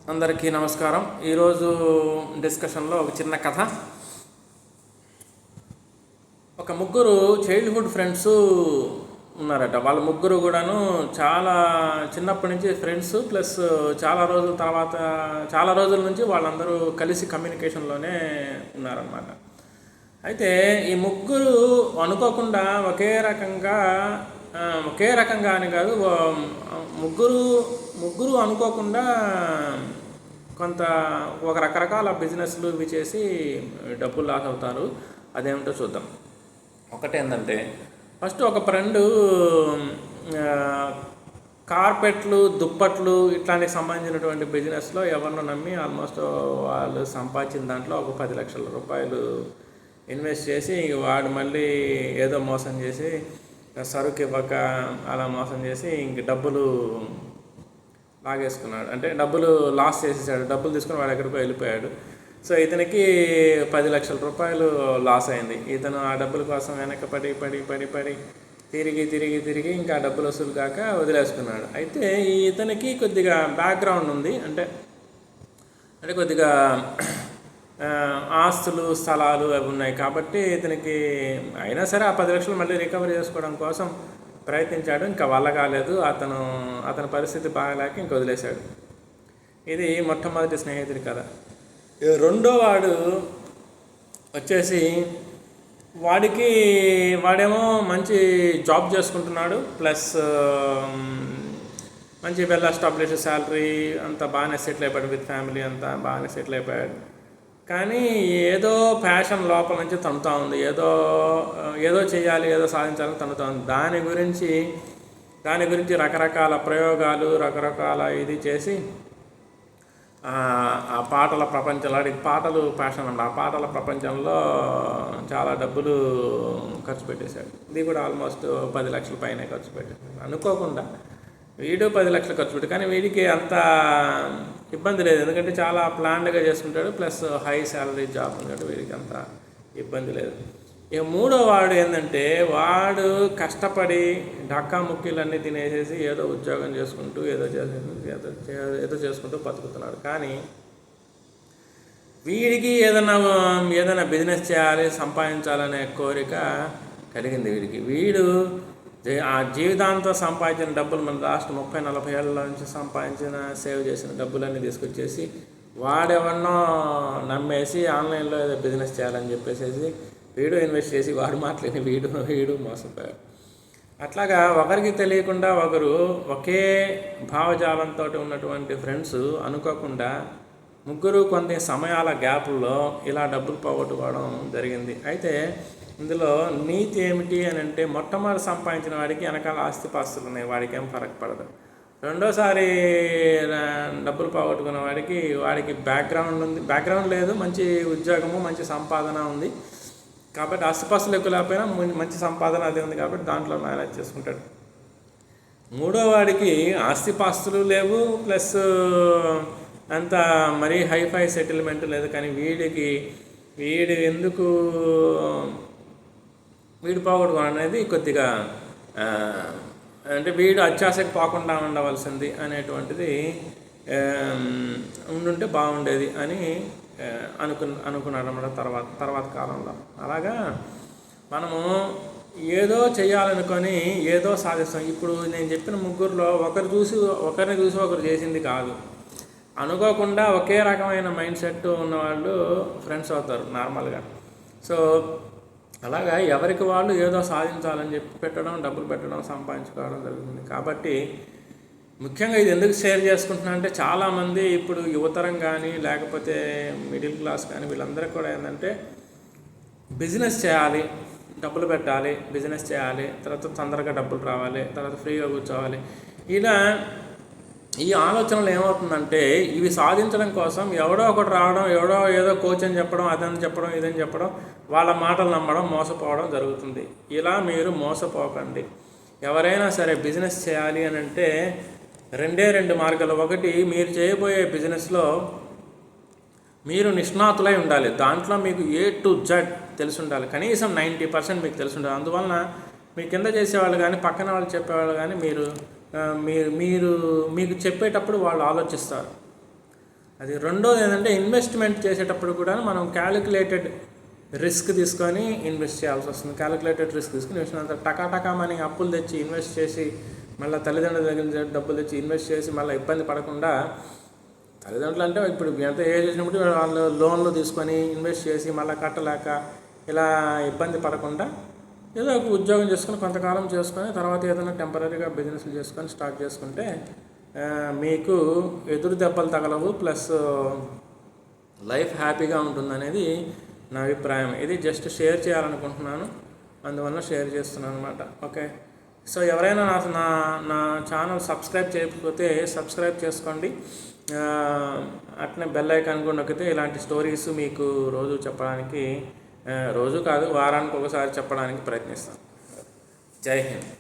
అందరికీ నమస్కారం. ఈరోజు డిస్కషన్లో ఒక చిన్న కథ. ఒక ముగ్గురు చైల్డ్హుడ్ ఫ్రెండ్స్ ఉన్నారట. వాళ్ళ ముగ్గురు కూడాను చాలా చిన్నప్పటి నుంచి ఫ్రెండ్స్, ప్లస్ చాలా రోజుల నుంచి వాళ్ళందరూ కలిసి కమ్యూనికేషన్లోనే ఉన్నారన్నమాట. అయితే ఈ ముగ్గురు అనుకోకుండా ఒకే రకంగా అని కాదు, ముగ్గురు అనుకోకుండా ఒక రకరకాల బిజినెస్లు ఇవి చేసి డబ్బులు లాస్ అవుతారు. అదేమిటో చూద్దాం. ఒకటేంటంటే, ఫస్ట్ ఒక ఫ్రెండు కార్పెట్లు, దుప్పట్లు ఇట్లాంటికి సంబంధించినటువంటి బిజినెస్లో ఎవరినో నమ్మి ఆల్మోస్ట్ వాళ్ళు సంపాదించిన దాంట్లో ఒక 10 లక్షల రూపాయలు ఇన్వెస్ట్ చేసి, వాడు మళ్ళీ ఏదో మోసం చేసి సరుకు ఇవ్వక అలా మోసం చేసి ఇంక డబ్బులు లాగేసుకున్నాడు. అంటే డబ్బులు లాస్ చేసేసాడు. డబ్బులు తీసుకుని వాడు ఎక్కడికో వెళ్ళిపోయాడు. సో ఇతనికి 10 లక్షల రూపాయలు లాస్ అయింది. ఇతను ఆ డబ్బుల కోసం వెనక పడి తిరిగి ఇంకా డబ్బులు వసూలు కాక వదిలేసుకున్నాడు. అయితే ఇతనికి కొద్దిగా బ్యాక్గ్రౌండ్ ఉంది. అంటే కొద్దిగా ఆస్తులు, స్థలాలు అవి ఉన్నాయి కాబట్టి ఇతనికి అయినా సరే ఆ 10 లక్షలు మళ్ళీ రికవరీ చేసుకోవడం కోసం ప్రయత్నించాడు. ఇంకా వల్ల కాలేదు. అతని పరిస్థితి బాగాలేక ఇంక వదిలేశాడు. ఇది మొట్టమొదటి స్నేహితుడి కథ. రెండో వాడు వచ్చేసి, వాడేమో మంచి జాబ్ చేసుకుంటున్నాడు, ప్లస్ మంచి వెల్ ఎస్టాబ్లిష్ శాలరీ, అంతా బాగానే సెటిల్ అయిపోయాడు. విత్ ఫ్యామిలీ అంతా బాగానే సెటిల్ అయిపోయాడు. కానీ ఏదో ప్యాషన్ లోపల నుంచి తన్నుతూ ఉంది. ఏదో చేయాలి, ఏదో సాధించాలని తన్నుతూ ఉంది. దాని గురించి రకరకాల ప్రయోగాలు, రకరకాల ఇది చేసి ఆ పాటల ప్రపంచంలో, పాటలు ప్యాషన్ అన్నమాట, ఆ పాటల ప్రపంచంలో చాలా డబ్బులు ఖర్చు పెట్టేశాడు. ఇది కూడా ఆల్మోస్ట్ 10 లక్షల పైనే ఖర్చు పెట్టాడు. అనుకోకుండా వీడు 10 లక్షలు ఖర్చు పెట్టాడు. కానీ వీడికి అంత ఇబ్బంది లేదు, ఎందుకంటే చాలా ప్లాన్డ్గా చేసుకుంటాడు, ప్లస్ హై శాలరీ జాబ్ ఉన్నాడు. వీడికి అంత ఇబ్బంది లేదు. ఇక మూడో వాడు ఏంటంటే, వాడు కష్టపడి డక్కా ముక్కీలన్నీ తినేసేసి ఏదో ఉద్యోగం చేసుకుంటూ ఏదో చేసుకుంటూ బతుకుతున్నాడు. కానీ వీడికి ఏదైనా బిజినెస్ చేయాలి, సంపాదించాలనే కోరిక కలిగింది వీడికి. వీడు ఆ జీవితాంతం సంపాదించిన డబ్బులు, మన లాస్ట్ 30-40 ఏళ్ళ నుంచి సేవ్ చేసిన డబ్బులన్నీ తీసుకొచ్చేసి వాడెవన్నో నమ్మేసి ఆన్లైన్లో ఏదో బిజినెస్ చేయాలని చెప్పేసి వీడు ఇన్వెస్ట్ చేసి వాడు మాట్లాడి వీడు మోసపోయాడు. అట్లాగా ఒకరికి తెలియకుండా ఒకరు ఒకే భావజాలంతో ఉన్నటువంటి ఫ్రెండ్స్ అనుకోకుండా ముగ్గురు కొన్ని సమయాల గ్యాప్లో ఇలా డబ్బులు పోగొట్టుకోవడం జరిగింది. అయితే ఇందులో నీతి ఏమిటి అని అంటే, మొట్టమొదటి సంపాదించిన వాడికి వెనకాల ఆస్తిపాస్తులు ఉన్నాయి, వాడికి ఏం ఫరక్ పడదు. రెండోసారి డబ్బులు పోగొట్టుకున్న వాడికి బ్యాక్గ్రౌండ్ లేదు, మంచి ఉద్యోగము, మంచి సంపాదన ఉంది కాబట్టి, ఆస్తిపాస్తులు ఎక్కువ లేకపోయినా మంచి సంపాదన అది ఉంది కాబట్టి దాంట్లో మేనేజ్ చేసుకుంటాడు. మూడో వాడికి ఆస్తిపాస్తులు లేవు, ప్లస్ అంత మరీ హైఫై సెటిల్మెంట్ లేదు. కానీ వీడు పోగొట్టుకోవడం అనేది కొద్దిగా అంటే వీడు అత్యాశకు పోకుండా ఉండవలసింది అనేటువంటిది ఉండుంటే బాగుండేది అని అనుకున్నాడు అన్నమాట తర్వాత కాలంలో. అలాగా మనము ఏదో చేయాలనుకొని ఏదో సాధిస్తాం. ఇప్పుడు నేను చెప్పిన ముగ్గురులో ఒకరిని చూసి ఒకరు చేసింది కాదు. అనుకోకుండా ఒకే రకమైన మైండ్ సెట్ ఉన్నవాళ్ళు ఫ్రెండ్స్ అవుతారు నార్మల్గా. సో అలాగా ఎవరికి వాళ్ళు ఏదో సాధించాలని చెప్పి డబ్బులు పెట్టడం, సంపాదించుకోవడం జరుగుతుంది. కాబట్టి ముఖ్యంగా ఇది ఎందుకు షేర్ చేసుకుంటున్నా అంటే, చాలామంది ఇప్పుడు యువతరం కానీ లేకపోతే మిడిల్ క్లాస్ కానీ వీళ్ళందరికీ కూడా ఏంటంటే, బిజినెస్ చేయాలి, డబ్బులు పెట్టాలి, బిజినెస్ చేయాలి, తర్వాత తొందరగా డబ్బులు రావాలి, తర్వాత ఫ్రీగా కూర్చోవాలి. ఇలా ఈ ఆలోచనలు ఏమవుతుందంటే, ఇవి సాధించడం కోసం ఎవడో ఒకటి రావడం, ఏదో కోచ్ అని చెప్పడం, అదని చెప్పడం, ఇదని చెప్పడం, వాళ్ళ మాటలు నమ్మడం, మోసపోవడం జరుగుతుంది. ఇలా మీరు మోసపోకండి. ఎవరైనా సరే బిజినెస్ చేయాలి అని అంటే 2 మార్గాలు. ఒకటి, మీరు చేయబోయే బిజినెస్లో మీరు నిష్ణాతులై ఉండాలి. దాంట్లో మీకు A to Z తెలిసి ఉండాలి. కనీసం 90% మీకు తెలిసి ఉండాలి. అందువలన మీ కింద చేసేవాళ్ళు కానీ, పక్కన వాళ్ళు చెప్పేవాళ్ళు కానీ మీకు చెప్పేటప్పుడు వాళ్ళు ఆలోచిస్తారు. అది. రెండోది ఏంటంటే ఇన్వెస్ట్మెంట్ చేసేటప్పుడు కూడా మనం క్యాలిక్యులేటెడ్ రిస్క్ తీసుకొని ఇన్వెస్ట్ చేయాల్సి వస్తుంది. క్యాలిక్యులేటెడ్ రిస్క్ తీసుకుని ఇన్వెస్ట్ అంత టకా మనీ అప్పులు తెచ్చి ఇన్వెస్ట్ చేసి మళ్ళీ తల్లిదండ్రుల దగ్గర డబ్బులు తెచ్చి ఇన్వెస్ట్ చేసి మళ్ళీ ఇబ్బంది పడకుండా, తల్లిదండ్రులు అంటే ఇప్పుడు ఎంత ఏజ్ వచ్చినప్పుడు వాళ్ళు లోన్లు తీసుకొని ఇన్వెస్ట్ చేసి మళ్ళీ కట్టలేక ఇలా ఇబ్బంది పడకుండా ఏదో ఒక ఉద్యోగం చేసుకొని కొంతకాలం చేసుకొని తర్వాత ఏదైనా టెంపరీగా బిజినెస్లు చేసుకొని స్టార్ట్ చేసుకుంటే మీకు ఎదురు దెబ్బలు తగలవు, ప్లస్ లైఫ్ హ్యాపీగా ఉంటుందనేది నా అభిప్రాయం. ఇది జస్ట్ షేర్ చేయాలనుకుంటున్నాను, అందువల్ల షేర్ చేస్తున్నాను అనమాట. ఓకే, సో ఎవరైనా నా ఛానల్ సబ్స్క్రైబ్ చేయకపోతే సబ్స్క్రైబ్ చేసుకోండి. అట్నే బెల్ ఐకాన్ కూడా నొక్కితే ఇలాంటి స్టోరీస్ మీకు రోజు చెప్పడానికి, రోజు కాదు వారానికి ఒకసారి చెప్పడానికి ప్రయత్నిస్తాను. జై హింద్.